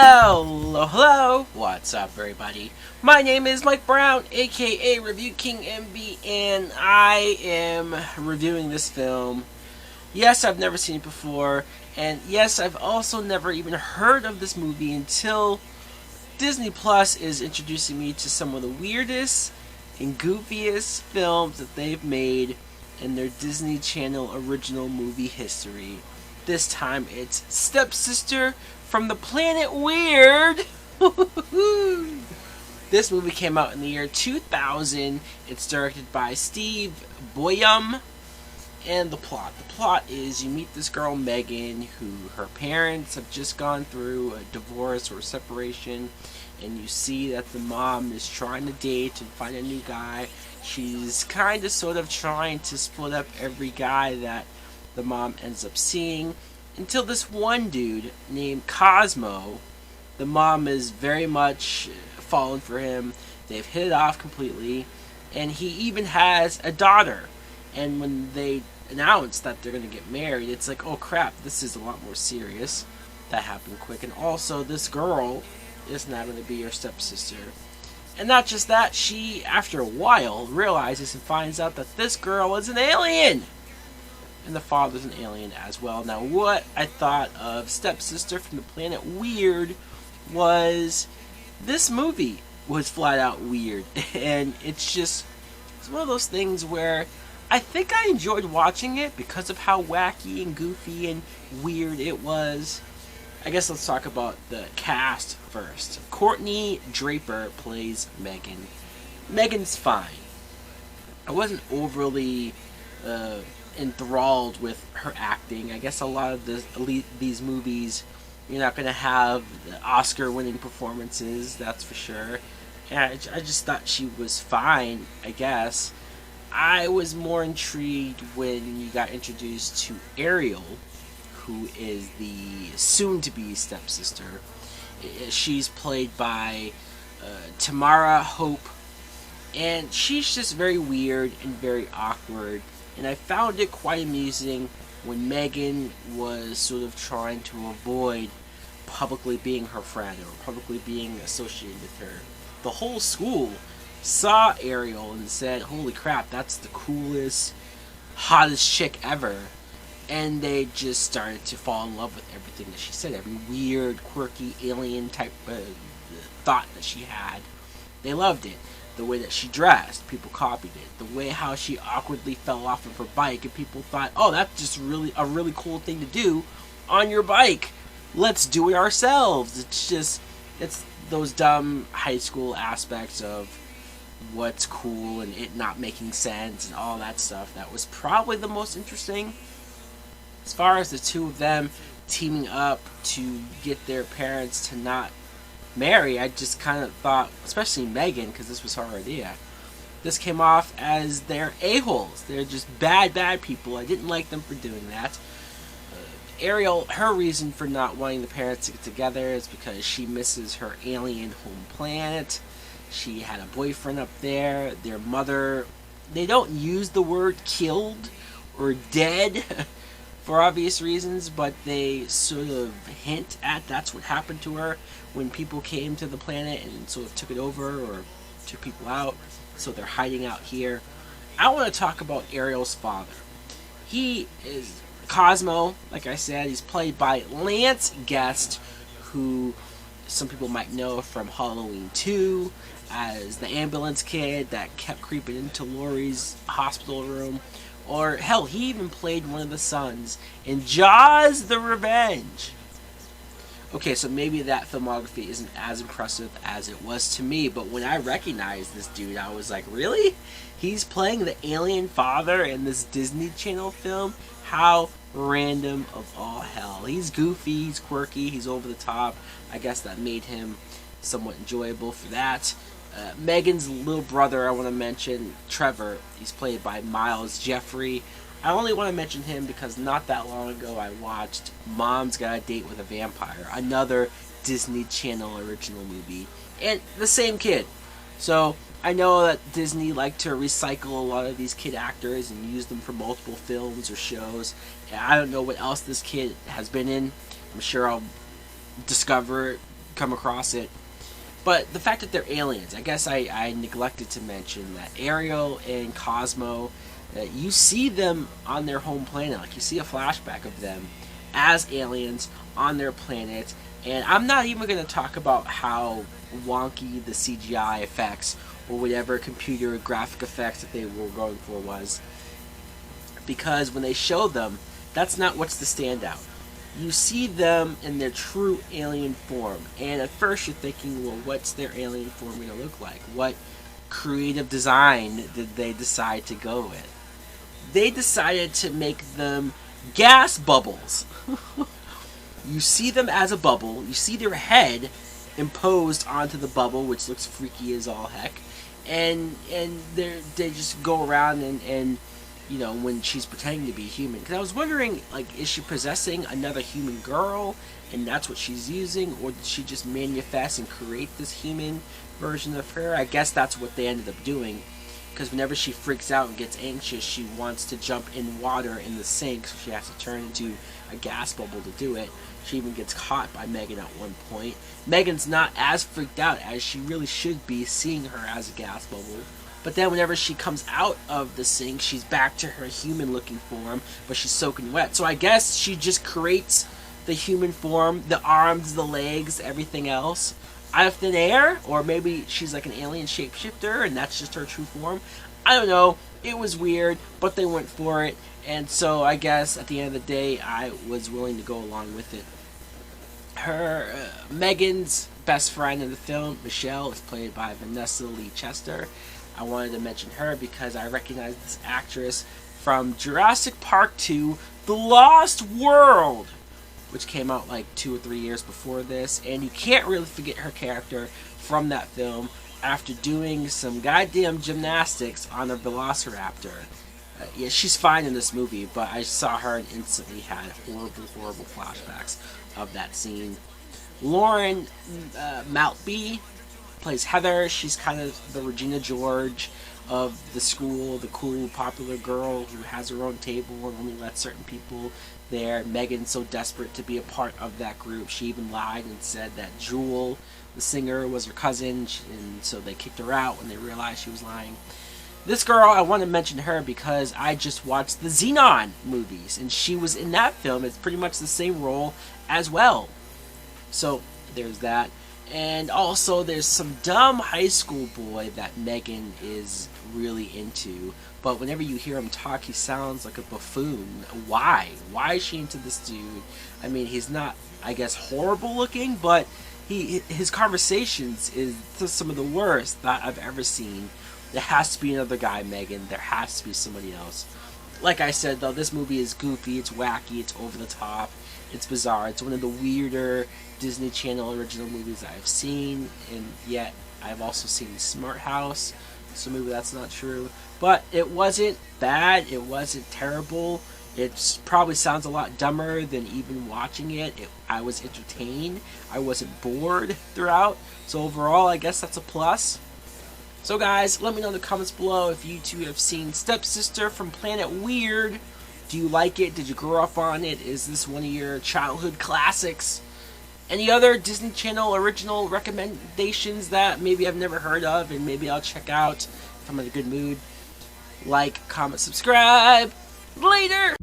Hello, hello, what's up everybody? My name is Mike Brown, aka Review King MB, and I am reviewing this film. Yes, I've never seen it before, and yes, I've also never even heard of this movie until Disney Plus is introducing me to some of the weirdest and goofiest films that they've made in their Disney Channel original movie history. This time it's Stepsister from the Planet Weird. This movie came out in the year 2000. It's directed by Steve Boyam. And the plot is you meet this girl Megan, who her parents have just gone through a divorce or separation, and you see that the mom is trying to date and find a new guy. She's kind of sort of trying to split up every guy that the mom ends up seeing, until this one dude named Cosmo. The mom is very much fallen for him. They've hit it off completely, and he even has a daughter. And when they announce that they're going to get married, it's like, oh crap, this is a lot more serious. That happened quick. And also, this girl is now going to be your stepsister. And not just that, she, after a while, realizes and finds out that this girl is an alien. And the father's an alien as well. Now, what I thought of Stepsister from the Planet Weird was this movie was flat out weird. And it's one of those things where I think I enjoyed watching it because of how wacky and goofy and weird it was. I guess let's talk about the cast first. Courtney Draper plays Megan. Megan's fine. I wasn't overly enthralled with her acting. I guess a lot of these movies, you're not going to have Oscar-winning performances, that's for sure. And I just thought she was fine, I guess. I was more intrigued when you got introduced to Ariel, who is the soon-to-be stepsister. She's played by Tamara Hope, and she's just very weird and very awkward. And I found it quite amusing when Megan was sort of trying to avoid publicly being her friend or publicly being associated with her. The whole school saw Ariel and said, holy crap, that's the coolest, hottest chick ever. And they just started to fall in love with everything that she said. Every weird, quirky, alien type thought that she had. They loved it. The way that she dressed, people copied it. The way how she awkwardly fell off of her bike, and people thought, oh, that's just really a really cool thing to do on your bike. Let's do it ourselves. It's those dumb high school aspects of what's cool and it not making sense and all that stuff. That was probably the most interesting. As far as the two of them teaming up to get their parents to not marry, I just kind of thought, especially Megan, because this was her idea, this came off as they're a-holes. They're just bad people. I didn't like them for doing that. Ariel, her reason for not wanting the parents to get together is because she misses her alien home planet. She had a boyfriend up there. Their mother, they don't use the word killed or dead for obvious reasons, but they sort of hint at that's what happened to her when people came to the planet and sort of took it over or took people out. So they're hiding out here. I want to talk about Ariel'S father. He is Cosmo, like I said. He's played by Lance Guest, who some people might know from Halloween 2 as the ambulance kid that kept creeping into Laurie's hospital room. Or, hell, he even played one of the sons in Jaws the Revenge. Okay, so maybe that filmography isn't as impressive as it was to me, but when I recognized this dude, I was like, really? He's playing the alien father in this Disney Channel film? How random of all hell. He's goofy, he's quirky, he's over the top. I guess that made him somewhat enjoyable for that. Megan's little brother, I want to mention, Trevor. He's played by Miles Jeffrey. I only want to mention him because not that long ago I watched Mom's Got a Date with a Vampire, another Disney Channel original movie, and the same kid. So I know that Disney liked to recycle a lot of these kid actors and use them for multiple films or shows. And I don't know what else this kid has been in. I'm sure I'll discover it come across it. But the fact that they're aliens, I guess I neglected to mention that Ariel and Cosmo, you see them on their home planet. Like, you see a flashback of them as aliens on their planet. And I'm not even going to talk about how wonky the CGI effects or whatever computer graphic effects that they were going for was. Because when they show them, that's not what's the standout. You see them in their true alien form. And at first you're thinking, well, what's their alien form going to look like? What creative design did they decide to go with? They decided to make them gas bubbles. You see them as a bubble. You see their head imposed onto the bubble, which looks freaky as all heck. And they just go around and you know, when she's pretending to be human. Because I was wondering, like, is she possessing another human girl, and that's what she's using? Or did she just manifest and create this human version of her? I guess that's what they ended up doing. Because whenever she freaks out and gets anxious, she wants to jump in water in the sink, so she has to turn into a gas bubble to do it. She even gets caught by Megan at one point. Megan's not as freaked out as she really should be, seeing her as a gas bubble. But then whenever she comes out of the sink, she's back to her human-looking form, but she's soaking wet. So I guess she just creates the human form, the arms, the legs, everything else, out of thin air. Or maybe she's like an alien shapeshifter, and that's just her true form. I don't know. It was weird, but they went for it. And so I guess at the end of the day, I was willing to go along with it. Megan's best friend in the film, Michelle, is played by Vanessa Lee Chester. I wanted to mention her because I recognize this actress from Jurassic Park 2, The Lost World, which came out like 2 or 3 years before this. And you can't really forget her character from that film after doing some goddamn gymnastics on a velociraptor. Yeah, she's fine in this movie, but I saw her and instantly had horrible flashbacks of that scene. Lauren Maltby plays Heather. She's kind of the Regina George of the school, the cool, popular girl who has her own table and only lets certain people there. Megan's so desperate to be a part of that group, she even lied and said that Jewel, the singer, was her cousin, and so they kicked her out when they realized she was lying. This girl, I want to mention her because I just watched the Xenon movies, and she was in that film. It's pretty much the same role as well. So, there's that. And also, there's some dumb high school boy that Megan is really into. But whenever you hear him talk, he sounds like a buffoon. Why? Why is she into this dude? I mean, he's not, I guess, horrible looking, but his conversations is some of the worst that I've ever seen. There has to be another guy, Megan. There has to be somebody else. Like I said, though, this movie is goofy, it's wacky, it's over the top, it's bizarre. It's one of the weirder Disney Channel original movies I've seen, and yet I've also seen Smart House, so maybe that's not true. But it wasn't bad, it wasn't terrible. It probably sounds a lot dumber than even watching it. I was entertained, I wasn't bored throughout, so overall I guess that's a plus. So guys, let me know in the comments below if you two have seen Stepsister from Planet Weird. Do you like it? Did you grow up on it? Is this one of your childhood classics? Any other Disney Channel original recommendations that maybe I've never heard of and maybe I'll check out if I'm in a good mood? Like, comment, subscribe. Later!